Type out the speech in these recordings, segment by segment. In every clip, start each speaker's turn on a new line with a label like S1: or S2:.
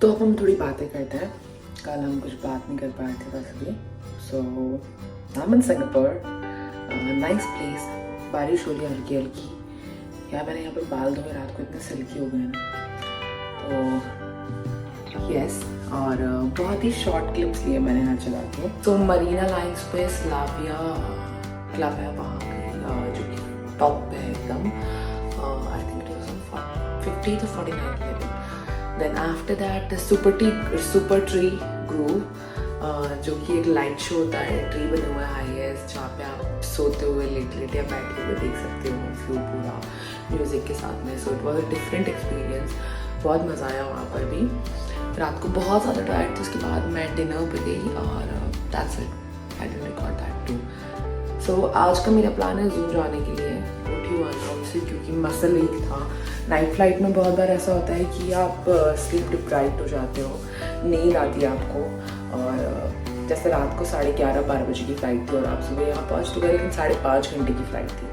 S1: तो अब हम थोड़ी बातें करते हैं। कल हम कुछ बात नहीं कर पाए थे बस अभी। So I am in Singapore, nice place. बारिश हो रही है हल्की हल्की। यार मैंने यहाँ पर बाल धोए, रात को इतने सिल्की हो गए ना, तो यस। और बहुत ही शॉर्ट क्लिप्स लिए मैंने यहाँ चला के। तो मरीना लाइन्स पे स्लाविया क्लब है वहाँ पे, जो कि टॉप पे है एकदम। I think it was 50 to 49 level. Then after that Supertree Grove, जो कि एक लाइट शो होता है। ट्री बने हुए हाईएस्ट, जहाँ पे आप सोते हुए लेटे या बैठे हुए देख सकते हो व्यू पूरा म्यूजिक के साथ में। So it was a different experience, बहुत मज़ा आया वहाँ पर भी। रात को बहुत ज़्यादा टायर्ड थी, उसके बाद मैं डिनर पे गई और that's it, I didn't record that too. So आज का मेरा प्लान है जू जाने के लिए। उठी हुआ से क्योंकि मसल वीक था। नाइट फ्लाइट में बहुत बार ऐसा होता है कि आप स्लीप डिप्राइव्ड हो जाते हो, नींद आती है आपको। और जैसे रात को 11:30-12 बजे की फ़्लाइट थी और आप सुबह यहाँ पहुँच चुके, लेकिन 5.5 घंटे की फ़्लाइट थी,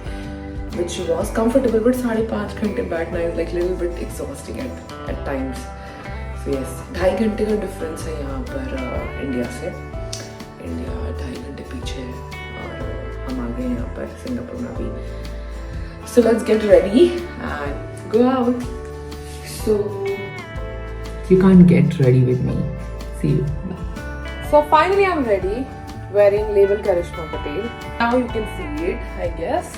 S1: विच वॉज कम्फर्टेबल, बट 5.5 घंटे बैठना is like little bit exhausting at times. So yes, 2.5 घंटे का डिफरेंस है यहाँ पर इंडिया से। इंडिया 2.5 घंटे पीछे है और हम आ गए यहाँ पर सिंगापुर में अभी। So let's get ready and go out. So you can't get ready with me. See you. Bye. So finally I'm ready, wearing label Karishma Patel. Now you can see it, I guess.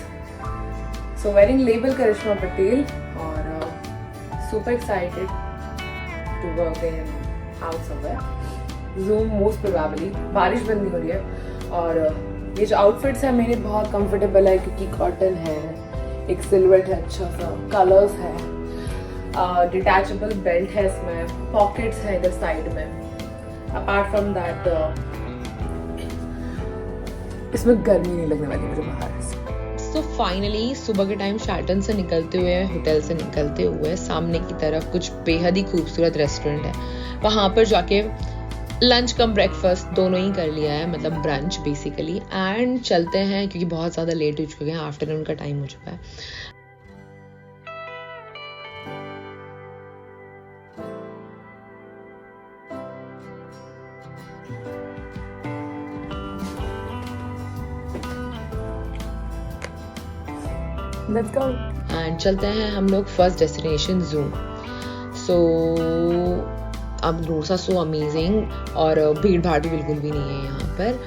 S1: So wearing label Karishma Patel और super excited to go again out somewhere. Zoom most probably. बारिश बंद नहीं हो रही है और ये जो आउटफिट्स है मेरे बहुत कंफर्टेबल है क्योंकि कॉटन है, एक सिल्हूट है, अच्छा सा कलर्स है, डिटैचेबल बेल्ट है, इसमें पॉकेट्स है इधर साइड में। अपार्ट फ्रॉम दैट इसमें गर्मी नहीं लगने वाली मुझे बाहर से।
S2: तो फाइनली सुबह के टाइम शार्टन से निकलते हुए, होटल से निकलते हुए सामने की तरफ कुछ बेहद ही खूबसूरत रेस्टोरेंट है। वहाँ पर जाके लंच कम ब्रेकफास्ट दोनों ही कर लिया है, मतलब ब्रंच बेसिकली। एंड चलते हैं क्योंकि बहुत ज़्यादा लेट हो चुके हैं, आफ्टरनून का टाइम हो चुका है।
S1: Let's go.
S2: एंड चलते हैं हम लोग फर्स्ट डेस्टिनेशन जू। सो अब रोसा सो अमेजिंग और भीड़ भाड़ भी बिल्कुल भी नहीं है यहाँ पर।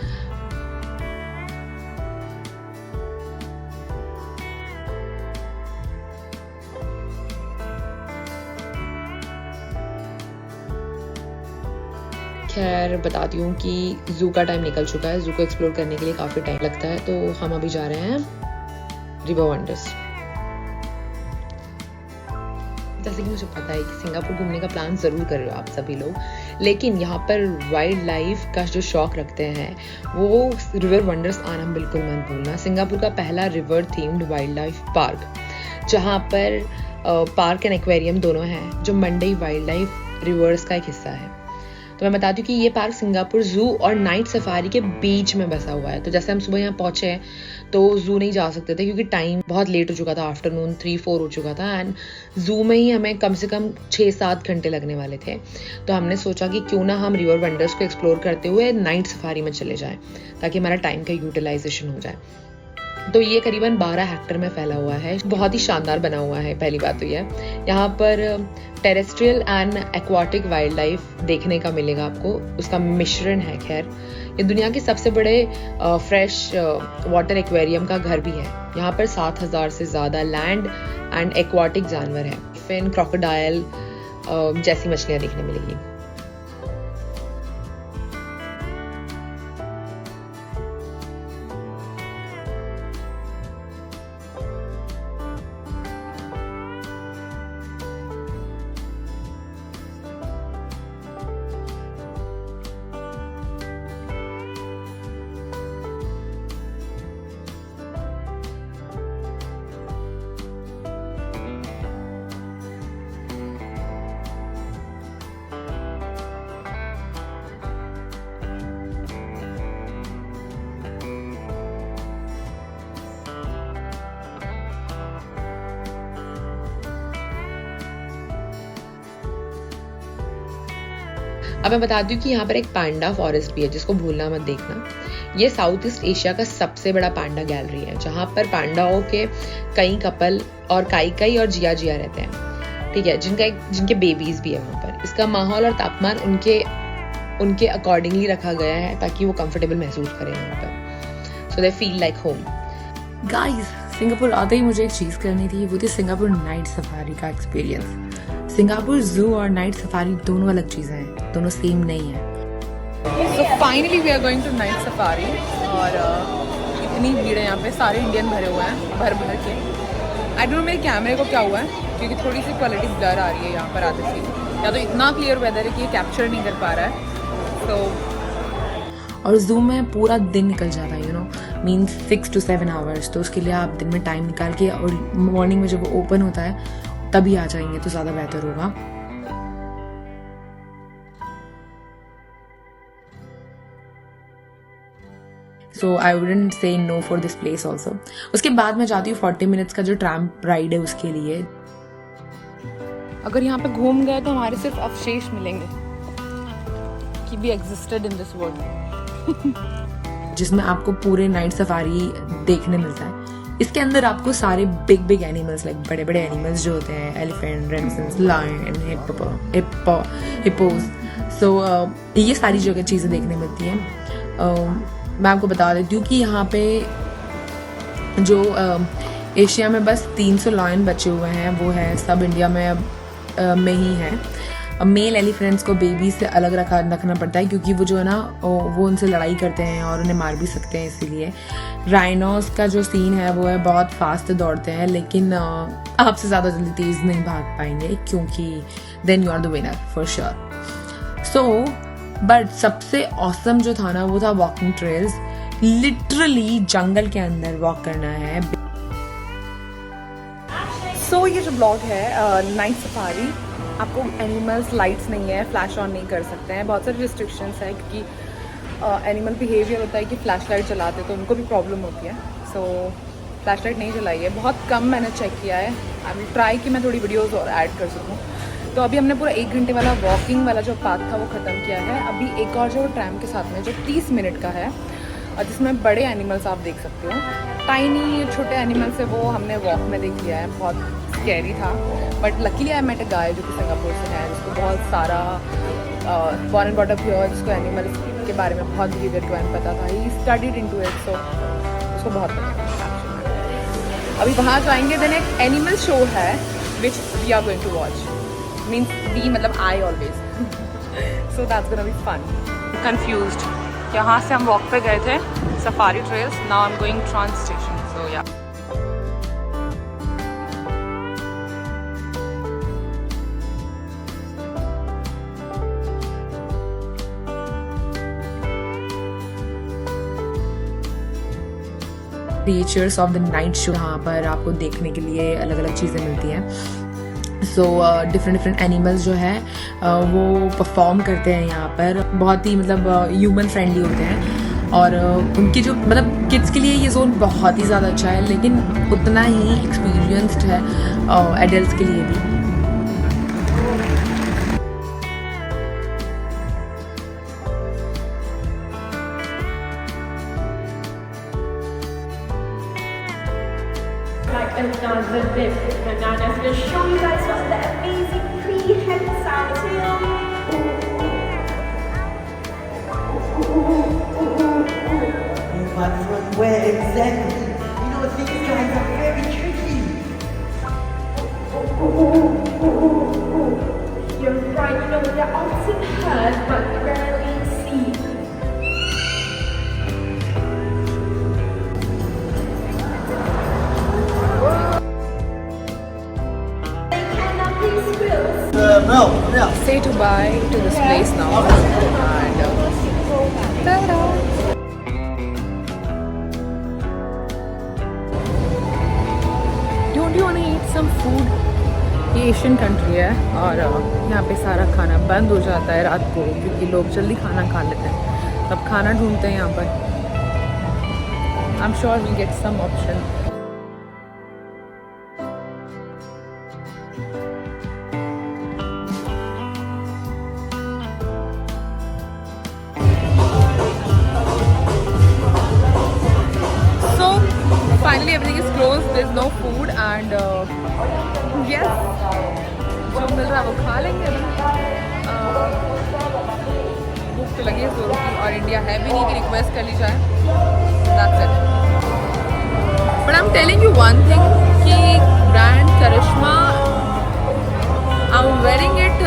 S2: खैर बताती हूँ कि जू का टाइम निकल चुका है। जू को एक्सप्लोर करने के लिए काफ़ी टाइम लगता है, तो हम अभी जा रहे हैं रिवर वंडर्स। जैसे कि मुझे पता है कि सिंगापुर घूमने का प्लान जरूर कर रहे हो आप सभी लोग, लेकिन यहाँ पर वाइल्ड लाइफ का जो शौक रखते हैं वो रिवर वंडर्स आना बिल्कुल मत भूलना। सिंगापुर का पहला river themed wild life park, जहाँ पर पार्क एंड एक्वेरियम दोनों हैं, जो मंडई वाइल्ड लाइफ रिवर्स का एक हिस्सा है। तो मैं बताती हूँ कि ये पार्क सिंगापुर जू और नाइट सफारी के बीच में बसा हुआ है। तो जैसे हम सुबह यहाँ पहुंचे हैं तो जू नहीं जा सकते थे क्योंकि टाइम बहुत लेट हो चुका था, आफ्टरनून 3-4 हो चुका था। एंड जू में ही हमें कम से कम 6-7 घंटे लगने वाले थे। तो हमने सोचा कि क्यों ना हम रिवर वंडर्स को एक्सप्लोर करते हुए नाइट सफारी में चले जाएं, ताकि हमारा टाइम का यूटिलाइजेशन हो जाए। तो ये करीबन 12 हेक्टर में फैला हुआ है, बहुत ही शानदार बना हुआ है। पहली बात तो ये, यहाँ पर terrestrial and aquatic wild life देखने का मिलेगा आपको, उसका मिश्रण है। खैर ये दुनिया के सबसे बड़े फ्रेश वाटर एक्वेरियम का घर भी है। यहाँ पर 7,000 से ज़्यादा लैंड एंड एक्वाटिक जानवर हैं। फिन, क्रोकोडाइल जैसी मछलियाँ देखने मिलेगी। अब मैं बताती हूँ कि यहाँ पर एक पांडा फॉरेस्ट भी है, जिसको भूलना मत देखना। ये साउथ ईस्ट एशिया का सबसे बड़ा पांडा गैलरी है, जहाँ पर पांडाओं के कई कपल और काई और जिया रहते हैं, ठीक है, जिनके बेबीज भी है वहाँ पर। इसका माहौल और तापमान उनके अकॉर्डिंगली रखा गया है ताकि वो कंफर्टेबल महसूस करें यहाँ पर, so they feel like home.
S1: Guys, Singapore आते ही मुझे एक चीज़ करनी थी, वो थी सिंगापुर नाइट सफारी का एक्सपीरियंस। सिंगापुर जू और नाइट सफारी दोनों अलग चीज़ें हैं, दोनों सेम नहीं है।
S3: So finally we are going to night safari और इतनी भीड़ है यहाँ पे, सारे इंडियन भरे हुए हैं भर के। आई डोंट नो मेरे कैमरे को क्या हुआ है, क्योंकि थोड़ी सी क्वालिटी ब्लर आ रही है यहाँ पर आते से, या तो इतना क्लियर वेदर है कि ये कैप्चर नहीं कर पा रहा है।
S1: और जू में पूरा दिन निकल जाता है, you know, means 6 to 7 hours. तो उसके लिए आप दिन में टाइम निकाल के और मॉर्निंग में जब वो ओपन होता है तभी आ जाएंगे तो ज़्यादा बेहतर होगा। So I wouldn't say no for this place also. उसके बाद मैं जाती हूँ 40 मिनट्स का जो ट्रैम राइड है उसके लिए।
S3: अगर यहाँ पे घूम गए तो हमारे सिर्फ अवशेष मिलेंगे कि we existed in this world,
S1: जिसमें आपको पूरे नाइट सफारी देखने मिलता है। इसके अंदर आपको सारे बिग एनिमल्स, लाइक बड़े बड़े एनिमल्स जो होते हैं, एलिफेंट, रेनिसंस, लायन, हिप्पोज, सो ये सारी जगह चीज़ें देखने मिलती हैं। मैं आपको बता देती हूँ कि यहाँ पे जो एशिया में बस 300 लायन बचे हुए हैं, वो है सब इंडिया में ही है। मेल एलिफेंट्स को बेबी से अलग रखना पड़ता है, क्योंकि वो जो है ना वो उनसे लड़ाई करते हैं और उन्हें मार भी सकते हैं, इसीलिए। राइनोस का जो सीन है वो है बहुत फास्ट दौड़ते हैं, लेकिन आपसे ज़्यादा जल्दी तेज़ नहीं भाग पाएंगे, क्योंकि then you are the winner for sure. So but सबसे ऑसम जो था ना वो था वॉकिंग ट्रेल्स। लिटरली जंगल के अंदर वॉक करना है।
S3: सो ये जो ब्लॉग है नाइट सफारी, आपको एनिमल्स लाइट्स नहीं है, फ्लैश ऑन नहीं कर सकते हैं, बहुत सारी रिस्ट्रिक्शंस है, क्योंकि एनिमल बिहेवियर होता है कि फ्लैश लाइट चलाते तो उनको भी प्रॉब्लम होती है। सो फ्लैश लाइट नहीं चलाई है, बहुत कम मैंने चेक किया है। आई विल ट्राई कि मैं थोड़ी वीडियोज़ और ऐड कर सकूँ। तो अभी हमने पूरा 1 घंटे वाला वॉकिंग वाला जो पाथ था वो ख़त्म किया है। अभी एक और जो ट्रैम के साथ में जो 30 मिनट का है, जिसमें बड़े एनिमल्स आप देख सकते हो। टाइनी छोटे एनिमल्स है वो हमने वॉक में देख लिया है, बहुत स्कैरी था, but luckily I met a guy जो कि सिंगापुर से है, जिसको बहुत सारा born and brought up here, जिसको एनिमल्स के बारे में बहुत बिहेवियर के बारे में पता था। ही स्टडीड इनटू इट, सो उसको बहुत पता है। अभी वहाँ जाएंगे, देन एक एनिमल शो है which we are going to watch, means we मतलब I always, so that's gonna be fun. Confused, यहाँ से हम वॉक पे गए थे safari trails, now I am going trans station, so yeah.
S1: Creatures of the night show, यहाँ पर आपको देखने के लिए अलग अलग चीज़ें मिलती हैं। सो डिफरेंट एनिमल्स जो है वो परफॉर्म करते हैं यहाँ पर, बहुत ही मतलब ह्यूमन फ्रेंडली होते हैं। और उनकी जो मतलब किड्स के लिए ये जोन बहुत ही ज़्यादा अच्छा है, लेकिन उतना ही एक्सपीरियंस्ड है एडल्ट्स के लिए भी।
S4: Another dip, and now I'm going to show you guys what the amazing prehensile tail.
S5: But from where exactly? You know, these guys are very tricky.
S4: You're right, you know, they're often heard but rarely seen.
S3: Say goodbye to this place now. And ta-da! Don't you want to eat some food? ये Asian country है और यहाँ पे सारा खाना बंद हो जाता है रात को, क्योंकि लोग जल्दी खाना खा लेते हैं, तब खाना ढूंढते हैं यहाँ पर। I'm sure we'll get some option. Yes, जो मिल रहा है वो खा लेंगे अभी। भूख तो लगी है जोरों की, और इंडिया है भी नहीं कि रिक्वेस्ट कर ली जाए। That's it. But I am telling you one thing कि brand Karishma, I am wearing it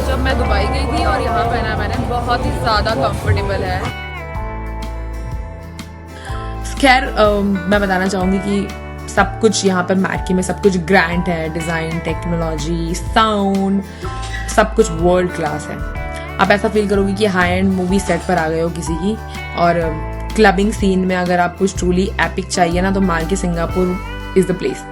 S3: जब मैं दुबई गई थी और यहाँ पहना मैंने, बहुत ही ज़्यादा कंफर्टेबल है।
S2: खैर मैं बताना चाहूँगी कि सब कुछ यहाँ पर मैकी में सब कुछ ग्रैंड है, डिज़ाइन, टेक्नोलॉजी, साउंड, सब कुछ वर्ल्ड क्लास है। आप ऐसा फील करोगे कि हाई एंड मूवी सेट पर आ गए हो किसी की। और क्लबिंग सीन में अगर आप कुछ ट्रूली एपिक चाहिए ना, तो मार्के सिंगापुर इज़ द प्लेस।